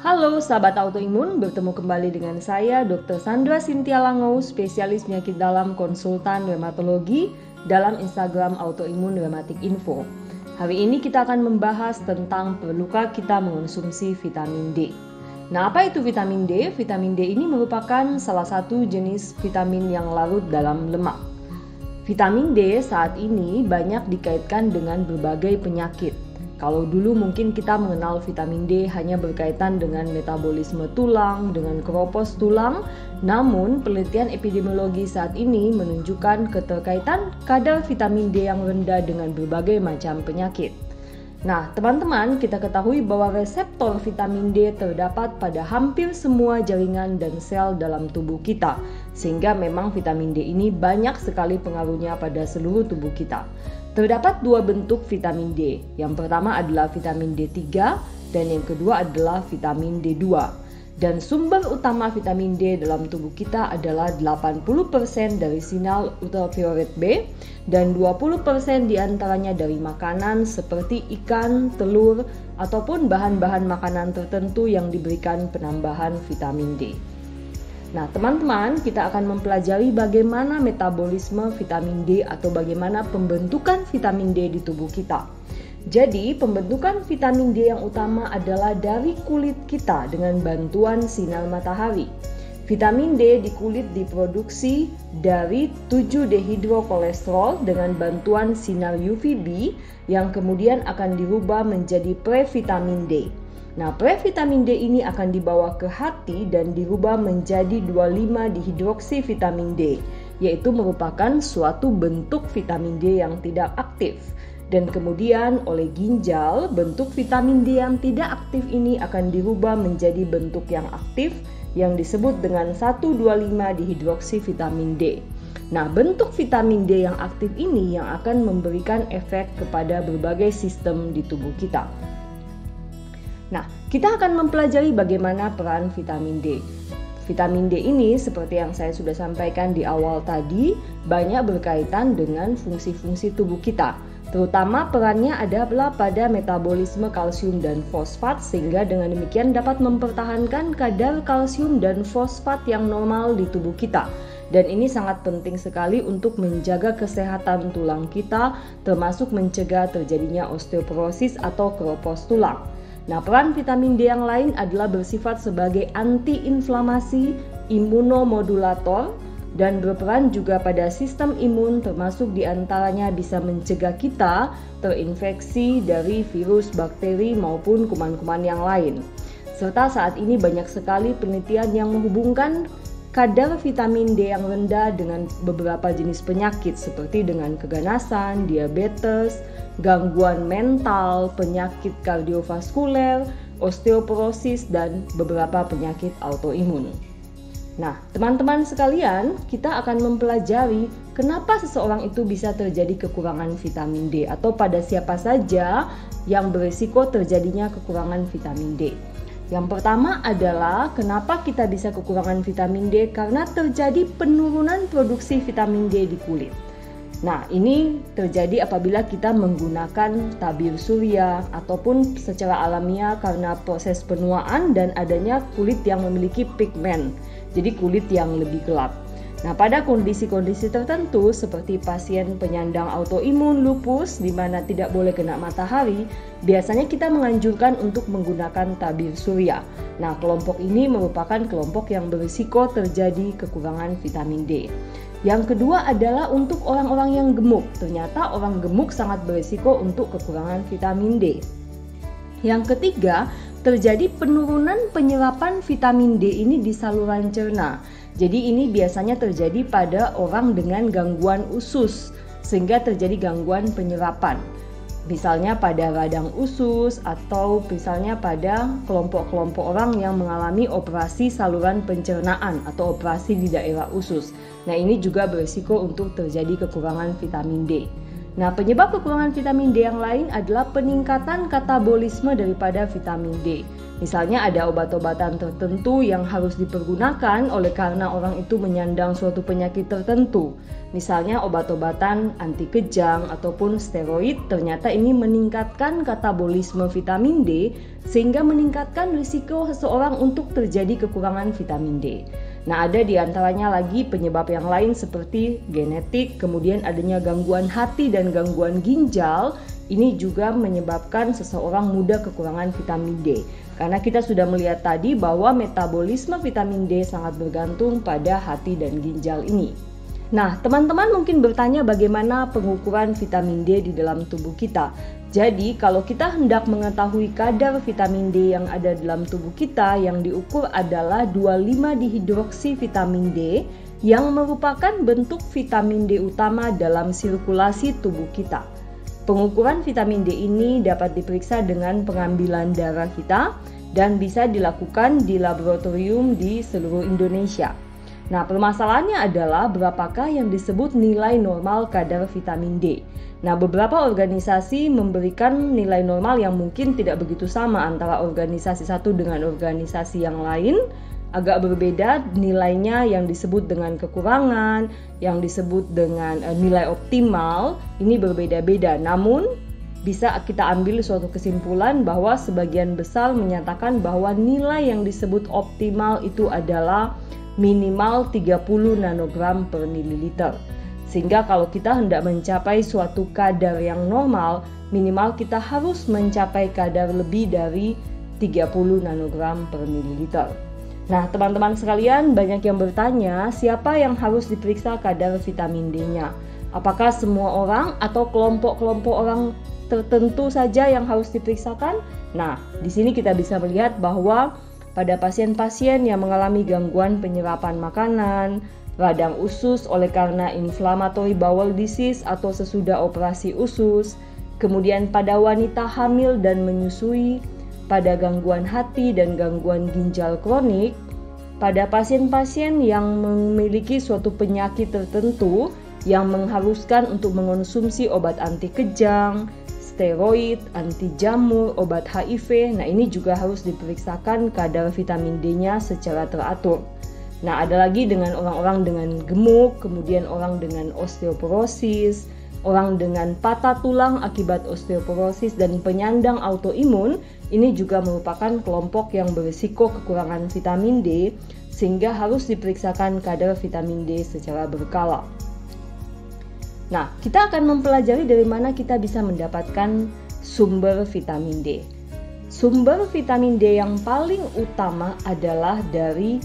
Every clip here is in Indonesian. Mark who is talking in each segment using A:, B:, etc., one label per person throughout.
A: Halo sahabat autoimun, bertemu kembali dengan saya Dr. Sandra Cynthia Langou, spesialis penyakit dalam konsultan rheumatologi dalam Instagram Autoimun Rheumatic Info. Hari ini kita akan membahas tentang perlukah kita mengonsumsi vitamin D. Nah, apa itu vitamin D? Vitamin D ini merupakan salah satu jenis vitamin yang larut dalam lemak. Vitamin D saat ini banyak dikaitkan dengan berbagai penyakit. Kalau dulu mungkin kita mengenal vitamin D hanya berkaitan dengan metabolisme tulang, dengan keropos tulang, namun penelitian epidemiologi saat ini menunjukkan keterkaitan kadar vitamin D yang rendah dengan berbagai macam penyakit. Nah, teman-teman, kita ketahui bahwa reseptor vitamin D terdapat pada hampir semua jaringan dan sel dalam tubuh kita, sehingga memang vitamin D ini banyak sekali pengaruhnya pada seluruh tubuh kita. Terdapat dua bentuk vitamin D. Yang pertama adalah vitamin D3 dan yang kedua adalah vitamin D2. Dan sumber utama vitamin D dalam tubuh kita adalah 80% dari sinar ultraviolet B dan 20% diantaranya dari makanan seperti ikan, telur, ataupun bahan-bahan makanan tertentu yang diberikan penambahan vitamin D. Nah, teman-teman, kita akan mempelajari bagaimana metabolisme vitamin D atau bagaimana pembentukan vitamin D di tubuh kita. Jadi, pembentukan vitamin D yang utama adalah dari kulit kita dengan bantuan sinar matahari. Vitamin D di kulit diproduksi dari 7-dehidrokolesterol dengan bantuan sinar UVB yang kemudian akan dirubah menjadi previtamin D. Nah, previtamin D ini akan dibawa ke hati dan dirubah menjadi 25-dihidroksivitamin D, yaitu merupakan suatu bentuk vitamin D yang tidak aktif. Dan kemudian oleh ginjal, bentuk vitamin D yang tidak aktif ini akan dirubah menjadi bentuk yang aktif yang disebut dengan 1,25-dihidroksivitamin D. Nah, bentuk vitamin D yang aktif ini yang akan memberikan efek kepada berbagai sistem di tubuh kita. Nah, kita akan mempelajari bagaimana peran vitamin D. Vitamin D ini seperti yang saya sudah sampaikan di awal tadi, banyak berkaitan dengan fungsi-fungsi tubuh kita. Terutama perannya adalah pada metabolisme kalsium dan fosfat, sehingga dengan demikian dapat mempertahankan kadar kalsium dan fosfat yang normal di tubuh kita. Dan ini sangat penting sekali untuk menjaga kesehatan tulang kita, termasuk mencegah terjadinya osteoporosis atau keropos tulang. Nah, peran vitamin D yang lain adalah bersifat sebagai antiinflamasi, imunomodulator, dan berperan juga pada sistem imun, termasuk diantaranya bisa mencegah kita terinfeksi dari virus, bakteri, maupun kuman-kuman yang lain. Serta saat ini banyak sekali penelitian yang menghubungkan kadar vitamin D yang rendah dengan beberapa jenis penyakit seperti dengan keganasan, diabetes, gangguan mental, penyakit kardiovaskuler, osteoporosis, dan beberapa penyakit autoimun. Nah, teman-teman sekalian, kita akan mempelajari kenapa seseorang itu bisa terjadi kekurangan vitamin D atau pada siapa saja yang berisiko terjadinya kekurangan vitamin D. Yang pertama adalah kenapa kita bisa kekurangan vitamin D, karena terjadi penurunan produksi vitamin D di kulit. Nah, ini terjadi apabila kita menggunakan tabir surya ataupun secara alamiah karena proses penuaan dan adanya kulit yang memiliki pigmen, jadi kulit yang lebih gelap. Nah, pada kondisi-kondisi tertentu seperti pasien penyandang autoimun lupus di mana tidak boleh kena matahari, biasanya kita menganjurkan untuk menggunakan tabir surya. Nah, kelompok ini merupakan kelompok yang berisiko terjadi kekurangan vitamin D. Yang kedua adalah untuk orang-orang yang gemuk. Ternyata orang gemuk sangat berisiko untuk kekurangan vitamin D. Yang ketiga, terjadi penurunan penyerapan vitamin D ini di saluran cerna. Jadi ini biasanya terjadi pada orang dengan gangguan usus, sehingga terjadi gangguan penyerapan. Misalnya pada radang usus atau misalnya pada kelompok-kelompok orang yang mengalami operasi saluran pencernaan atau operasi di daerah usus. Nah, ini juga berisiko untuk terjadi kekurangan vitamin D. Nah, penyebab kekurangan vitamin D yang lain adalah peningkatan katabolisme daripada vitamin D. Misalnya ada obat-obatan tertentu yang harus dipergunakan oleh karena orang itu menyandang suatu penyakit tertentu. Misalnya obat-obatan anti kejang ataupun steroid, ternyata ini meningkatkan katabolisme vitamin D sehingga meningkatkan risiko seseorang untuk terjadi kekurangan vitamin D. Nah, ada di antaranya lagi penyebab yang lain seperti genetik, kemudian adanya gangguan hati dan gangguan ginjal. Ini juga menyebabkan seseorang mudah kekurangan vitamin D. Karena kita sudah melihat tadi bahwa metabolisme vitamin D sangat bergantung pada hati dan ginjal ini. Nah, teman-teman mungkin bertanya bagaimana pengukuran vitamin D di dalam tubuh kita. Jadi, kalau kita hendak mengetahui kadar vitamin D yang ada dalam tubuh kita, yang diukur adalah 25-dihidroksi vitamin D yang merupakan bentuk vitamin D utama dalam sirkulasi tubuh kita. Pengukuran vitamin D ini dapat diperiksa dengan pengambilan darah kita dan bisa dilakukan di laboratorium di seluruh Indonesia. Nah, permasalahannya adalah berapakah yang disebut nilai normal kadar vitamin D. Nah, beberapa organisasi memberikan nilai normal yang mungkin tidak begitu sama antara organisasi satu dengan organisasi yang lain. Agak berbeda nilainya, yang disebut dengan kekurangan, yang disebut dengan nilai optimal, ini berbeda-beda. Namun bisa kita ambil suatu kesimpulan bahwa sebagian besar menyatakan bahwa nilai yang disebut optimal itu adalah minimal 30 nanogram per mililiter. Sehingga kalau kita hendak mencapai suatu kadar yang normal, minimal kita harus mencapai kadar lebih dari 30 nanogram per mililiter. Nah, teman-teman sekalian, banyak yang bertanya, siapa yang harus diperiksa kadar vitamin D-nya? Apakah semua orang atau kelompok-kelompok orang tertentu saja yang harus diperiksakan? Nah, di sini kita bisa melihat bahwa pada pasien-pasien yang mengalami gangguan penyerapan makanan, radang usus oleh karena inflammatory bowel disease atau sesudah operasi usus, kemudian pada wanita hamil dan menyusui, pada gangguan hati dan gangguan ginjal kronik, pada pasien-pasien yang memiliki suatu penyakit tertentu yang mengharuskan untuk mengonsumsi obat anti kejang, steroid, anti jamur, obat HIV. Nah, ini juga harus diperiksakan kadar vitamin D-nya secara teratur. Nah, ada lagi dengan orang-orang dengan gemuk, kemudian orang dengan osteoporosis, orang dengan patah tulang akibat osteoporosis dan penyandang autoimun. Ini juga merupakan kelompok yang berisiko kekurangan vitamin D, sehingga harus diperiksakan kadar vitamin D secara berkala. Nah, kita akan mempelajari dari mana kita bisa mendapatkan sumber vitamin D. Sumber vitamin D yang paling utama adalah dari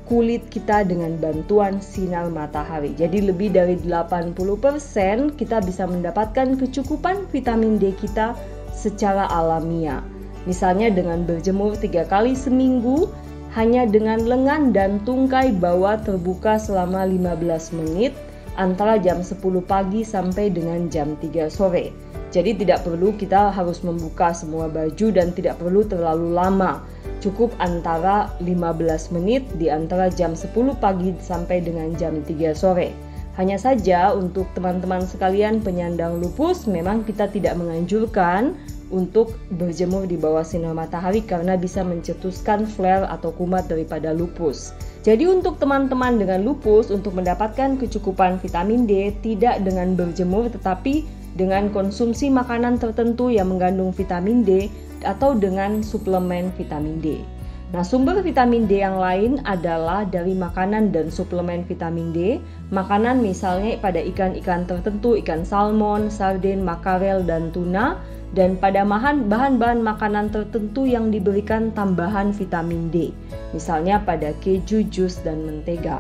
A: kulit kita dengan bantuan sinar matahari. Jadi lebih dari 80% kita bisa mendapatkan kecukupan vitamin D kita secara alamiah. Misalnya dengan berjemur 3 kali seminggu, hanya dengan lengan dan tungkai bawah terbuka selama 15 menit antara jam 10 pagi sampai dengan jam 3 sore. Jadi tidak perlu kita harus membuka semua baju dan tidak perlu terlalu lama. Cukup antara 15 menit di antara jam 10 pagi sampai dengan jam 3 sore. Hanya saja untuk teman-teman sekalian penyandang lupus, memang kita tidak menganjurkan untuk berjemur di bawah sinar matahari karena bisa mencetuskan flare atau kumat daripada lupus. Jadi untuk teman-teman dengan lupus, untuk mendapatkan kecukupan vitamin D tidak dengan berjemur tetapi dengan konsumsi makanan tertentu yang mengandung vitamin D atau dengan suplemen vitamin D. Nah, sumber vitamin D yang lain adalah dari makanan dan suplemen vitamin D. Makanan misalnya pada ikan-ikan tertentu, ikan salmon, sarden, makarel, dan tuna. Dan pada bahan-bahan makanan tertentu yang diberikan tambahan vitamin D. Misalnya pada keju, jus, dan mentega.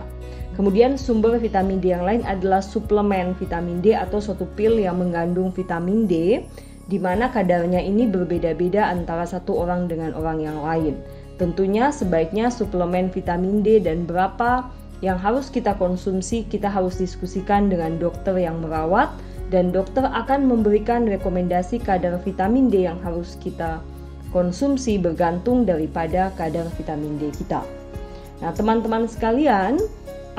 A: Kemudian sumber vitamin D yang lain adalah suplemen vitamin D atau suatu pil yang mengandung vitamin D, di mana kadarnya ini berbeda-beda antara satu orang dengan orang yang lain. Tentunya sebaiknya suplemen vitamin D dan berapa yang harus kita konsumsi, kita harus diskusikan dengan dokter yang merawat, dan dokter akan memberikan rekomendasi kadar vitamin D yang harus kita konsumsi bergantung daripada kadar vitamin D kita. Nah, teman-teman sekalian,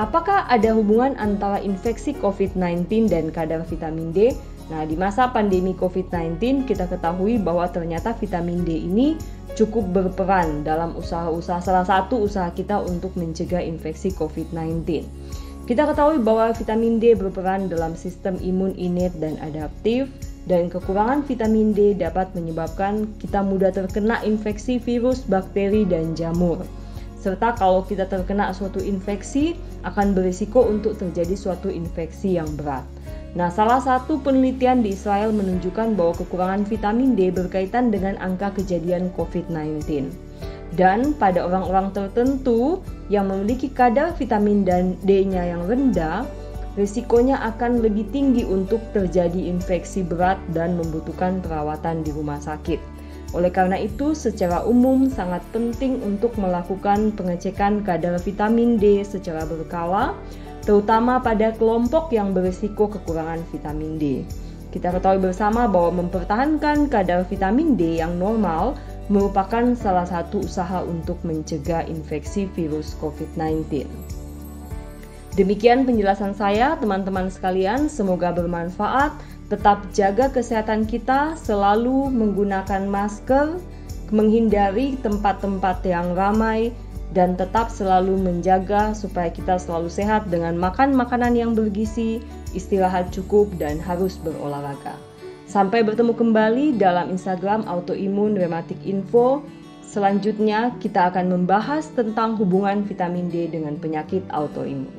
A: apakah ada hubungan antara infeksi COVID-19 dan kadar vitamin D? Nah, di masa pandemi COVID-19 kita ketahui bahwa ternyata vitamin D ini cukup berperan dalam salah satu usaha kita untuk mencegah infeksi COVID-19. Kita ketahui bahwa vitamin D berperan dalam sistem imun innate dan adaptif, dan kekurangan vitamin D dapat menyebabkan kita mudah terkena infeksi virus, bakteri, dan jamur. Serta kalau kita terkena suatu infeksi, akan berisiko untuk terjadi suatu infeksi yang berat. Nah, salah satu penelitian di Israel menunjukkan bahwa kekurangan vitamin D berkaitan dengan angka kejadian COVID-19. Dan pada orang-orang tertentu yang memiliki kadar vitamin D-nya yang rendah, risikonya akan lebih tinggi untuk terjadi infeksi berat dan membutuhkan perawatan di rumah sakit. Oleh karena itu, secara umum sangat penting untuk melakukan pengecekan kadar vitamin D secara berkala, terutama pada kelompok yang berisiko kekurangan vitamin D. Kita ketahui bersama bahwa mempertahankan kadar vitamin D yang normal merupakan salah satu usaha untuk mencegah infeksi virus COVID-19. Demikian penjelasan saya, teman-teman sekalian. Semoga bermanfaat. Tetap jaga kesehatan kita, selalu menggunakan masker, menghindari tempat-tempat yang ramai, dan tetap selalu menjaga supaya kita selalu sehat dengan makan makanan yang bergizi, istirahat cukup, dan harus berolahraga. Sampai bertemu kembali dalam Instagram Autoimun Rematik Info. Selanjutnya kita akan membahas tentang hubungan vitamin D dengan penyakit autoimun.